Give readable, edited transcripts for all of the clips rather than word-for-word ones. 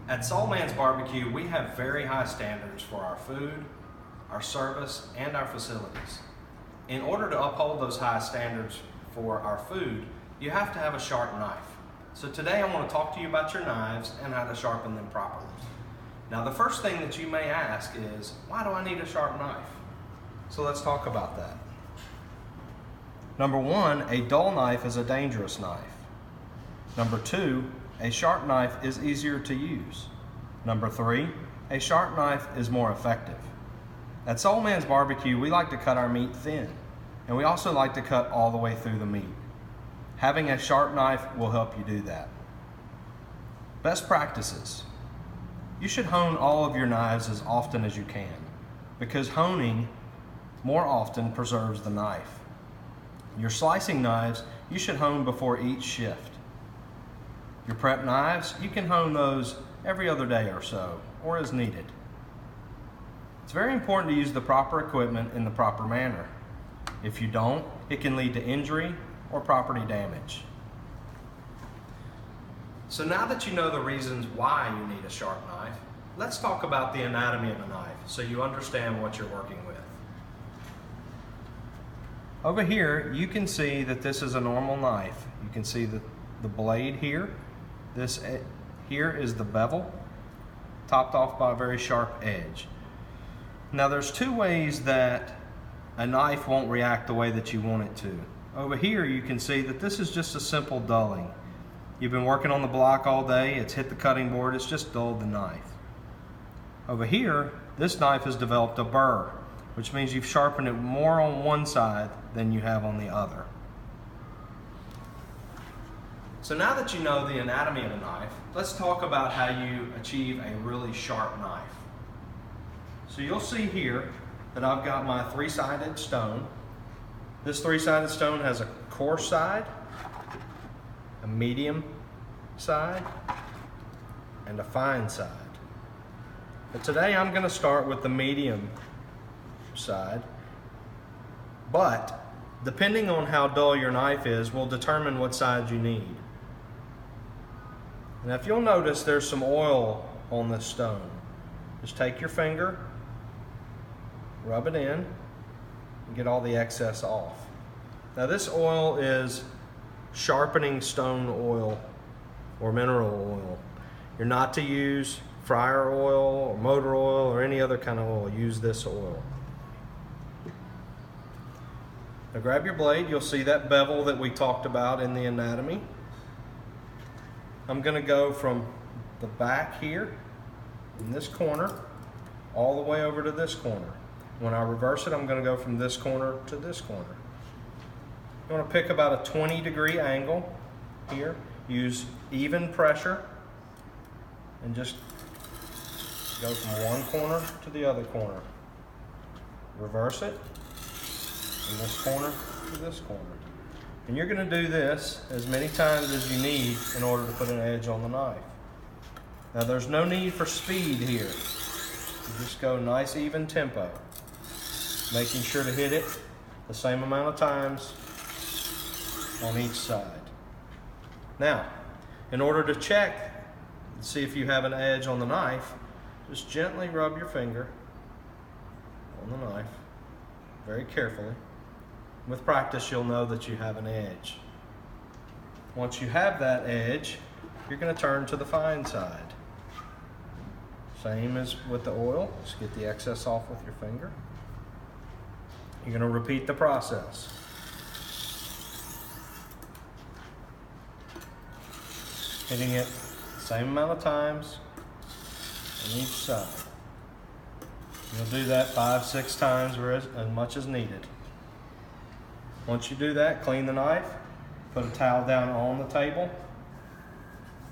At Soulman's Barbecue, we have very high standards for our food, our service, and our facilities. In order to uphold those high standards for our food, you have to have a sharp knife. So today I want to talk to you about your knives and how to sharpen them properly. Now the first thing that you may ask is, why do I need a sharp knife? So let's talk about that. Number one, a dull knife is a dangerous knife. Number two, a sharp knife is easier to use. Number three, a sharp knife is more effective. At Soulman's Barbecue, we like to cut our meat thin, and we also like to cut all the way through the meat. Having a sharp knife will help you do that. Best practices. You should hone all of your knives as often as you can, because honing more often preserves the knife. Your slicing knives, you should hone before each shift. Your prep knives, you can hone those every other day or so, or as needed. It's very important to use the proper equipment in the proper manner. If you don't, it can lead to injury or property damage. So now that you know the reasons why you need a sharp knife, let's talk about the anatomy of a knife so you understand what you're working with. Over here, you can see that this is a normal knife. You can see the blade here. This here is the bevel, topped off by a very sharp edge. Now there's two ways that a knife won't react the way that you want it to. Over here you can see that this is just a simple dulling. You've been working on the block all day, it's hit the cutting board, it's just dulled the knife. Over here, this knife has developed a burr, which means you've sharpened it more on one side than you have on the other. So now that you know the anatomy of a knife, let's talk about how you achieve a really sharp knife. So you'll see here that I've got my three-sided stone. This three-sided stone has a coarse side, a medium side, and a fine side. But today I'm going to start with the medium side, but depending on how dull your knife is will determine what side you need. Now if you'll notice, there's some oil on this stone. Just take your finger, rub it in, and get all the excess off. Now this oil is sharpening stone oil or mineral oil. You're not to use fryer oil or motor oil or any other kind of oil. Use this oil. Now grab your blade. You'll see that bevel that we talked about in the anatomy. I'm going to go from the back here in this corner all the way over to this corner. When I reverse it, I'm going to go from this corner to this corner. You want to pick about a 20-degree angle here. Use even pressure and just go from one corner to the other corner. Reverse it from this corner to this corner. And you're going to do this as many times as you need in order to put an edge on the knife. Now there's no need for speed here. You just go nice even tempo, making sure to hit it the same amount of times on each side. Now, in order to check and see if you have an edge on the knife, just gently rub your finger on the knife, very carefully. With practice, you'll know that you have an edge. Once you have that edge, you're going to turn to the fine side. Same as with the oil, just get the excess off with your finger. You're going to repeat the process. Hitting it the same amount of times on each side. You'll do that 5-6 times or as much as needed. Once you do that, clean the knife, put a towel down on the table.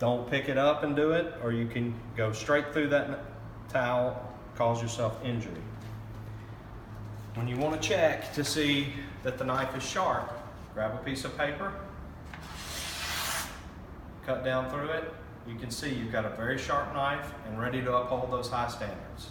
Don't pick it up and do it, or you can go straight through that towel, cause yourself injury. When you want to check to see that the knife is sharp, grab a piece of paper, cut down through it. You can see you've got a very sharp knife and ready to uphold those high standards.